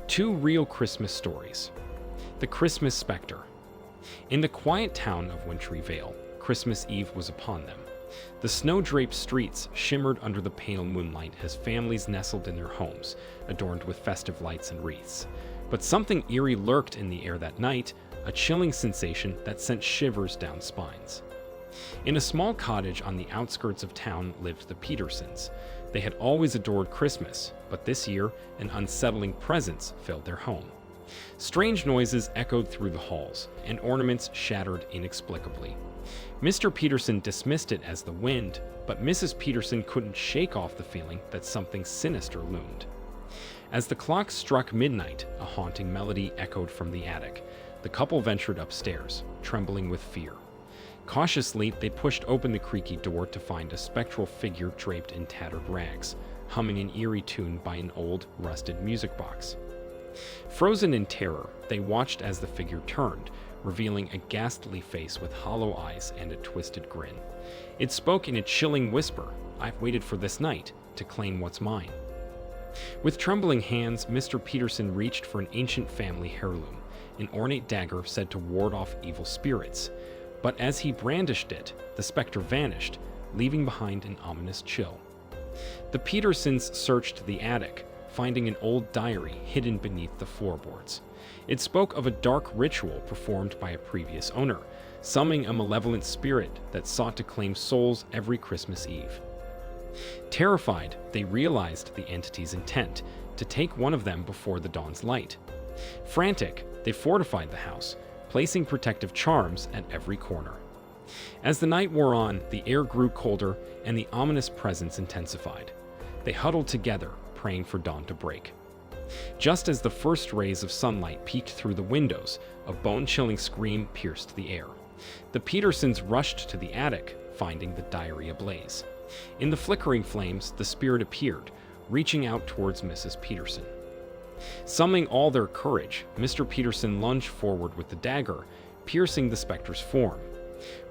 Two real Christmas stories. The Christmas Spectre. In the quiet town of Wintry Vale, Christmas Eve was upon them. The snow-draped streets shimmered under the pale moonlight as families nestled in their homes, adorned with festive lights and wreaths. But something eerie lurked in the air that night, a chilling sensation that sent shivers down spines. In a small cottage on the outskirts of town lived the Petersons. They had always adored Christmas, but this year an unsettling presence filled their home. Strange noises echoed through the halls, and ornaments shattered inexplicably. Mr. Peterson dismissed it as the wind, but Mrs. Peterson couldn't shake off the feeling that something sinister loomed. As the clock struck midnight, a haunting melody echoed from the attic. The couple ventured upstairs, trembling with fear. Cautiously, they pushed open the creaky door to find a spectral figure draped in tattered rags, humming an eerie tune by an old, rusted music box. Frozen in terror, they watched as the figure turned, revealing a ghastly face with hollow eyes and a twisted grin. It spoke in a chilling whisper, "I've waited for this night to claim what's mine." With trembling hands, Mr. Peterson reached for an ancient family heirloom, an ornate dagger said to ward off evil spirits. But as he brandished it, the specter vanished, leaving behind an ominous chill. The Petersons searched the attic, finding an old diary hidden beneath the floorboards. It spoke of a dark ritual performed by a previous owner, summoning a malevolent spirit that sought to claim souls every Christmas Eve. Terrified, they realized the entity's intent, to take one of them before the dawn's light. Frantic, they fortified the house, placing protective charms at every corner. As the night wore on, the air grew colder and the ominous presence intensified. They huddled together, praying for dawn to break. Just as the first rays of sunlight peeked through the windows, a bone-chilling scream pierced the air. The Petersons rushed to the attic, finding the diary ablaze. In the flickering flames, the spirit appeared, reaching out towards Mrs. Peterson. Summoning all their courage, Mr. Peterson lunged forward with the dagger, piercing the specter's form.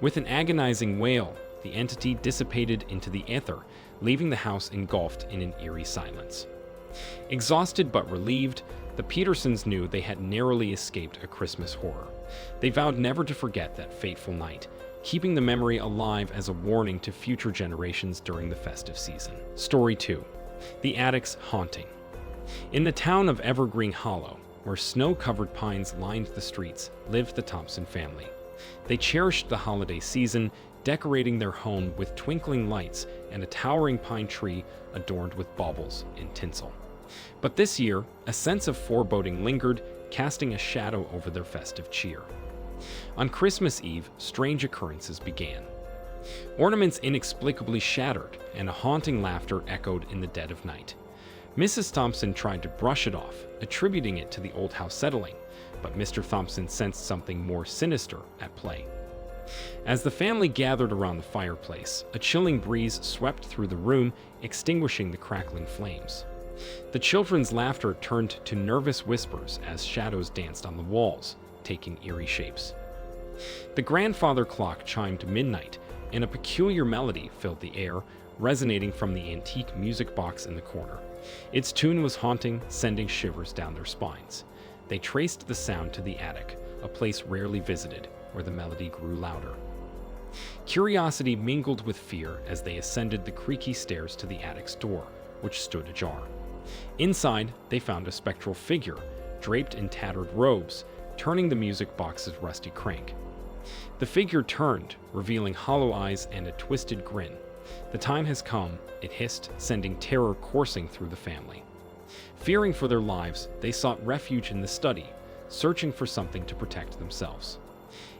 With an agonizing wail, the entity dissipated into the ether, leaving the house engulfed in an eerie silence. Exhausted but relieved, the Petersons knew they had narrowly escaped a Christmas horror. They vowed never to forget that fateful night, keeping the memory alive as a warning to future generations during the festive season. Story 2. The Attic's Haunting. In the town of Evergreen Hollow, where snow-covered pines lined the streets, lived the Thompson family. They cherished the holiday season, decorating their home with twinkling lights and a towering pine tree adorned with baubles and tinsel. But this year, a sense of foreboding lingered, casting a shadow over their festive cheer. On Christmas Eve, strange occurrences began. Ornaments inexplicably shattered, and a haunting laughter echoed in the dead of night. Mrs. Thompson tried to brush it off, attributing it to the old house settling, but Mr. Thompson sensed something more sinister at play. As the family gathered around the fireplace, a chilling breeze swept through the room, extinguishing the crackling flames. The children's laughter turned to nervous whispers as shadows danced on the walls, taking eerie shapes. The grandfather clock chimed midnight, and a peculiar melody filled the air, resonating from the antique music box in the corner. Its tune was haunting, sending shivers down their spines. They traced the sound to the attic, a place rarely visited, where the melody grew louder. Curiosity mingled with fear as they ascended the creaky stairs to the attic's door, which stood ajar. Inside, they found a spectral figure, draped in tattered robes, turning the music box's rusty crank. The figure turned, revealing hollow eyes and a twisted grin. "The time has come," it hissed, sending terror coursing through the family. Fearing for their lives, they sought refuge in the study, searching for something to protect themselves.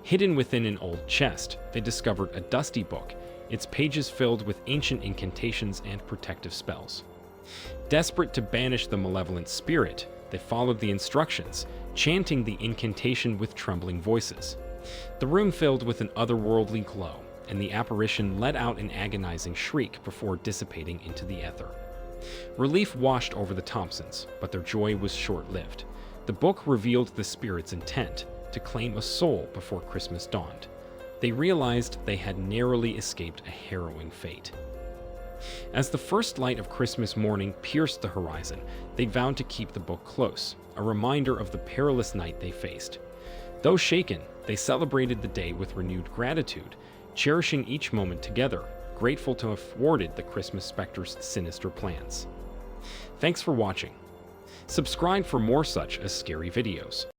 Hidden within an old chest, they discovered a dusty book, its pages filled with ancient incantations and protective spells. Desperate to banish the malevolent spirit, they followed the instructions, chanting the incantation with trembling voices. The room filled with an otherworldly glow, and the apparition let out an agonizing shriek before dissipating into the ether. Relief washed over the Thompsons, but their joy was short-lived. The book revealed the spirit's intent to claim a soul before Christmas dawned. They realized they had narrowly escaped a harrowing fate. As the first light of Christmas morning pierced the horizon, they vowed to keep the book close, a reminder of the perilous night they faced. Though shaken, they celebrated the day with renewed gratitude, cherishing each moment together, grateful to have thwarted the Christmas specter's sinister plans. Thanks for watching. Subscribe for more such as scary videos.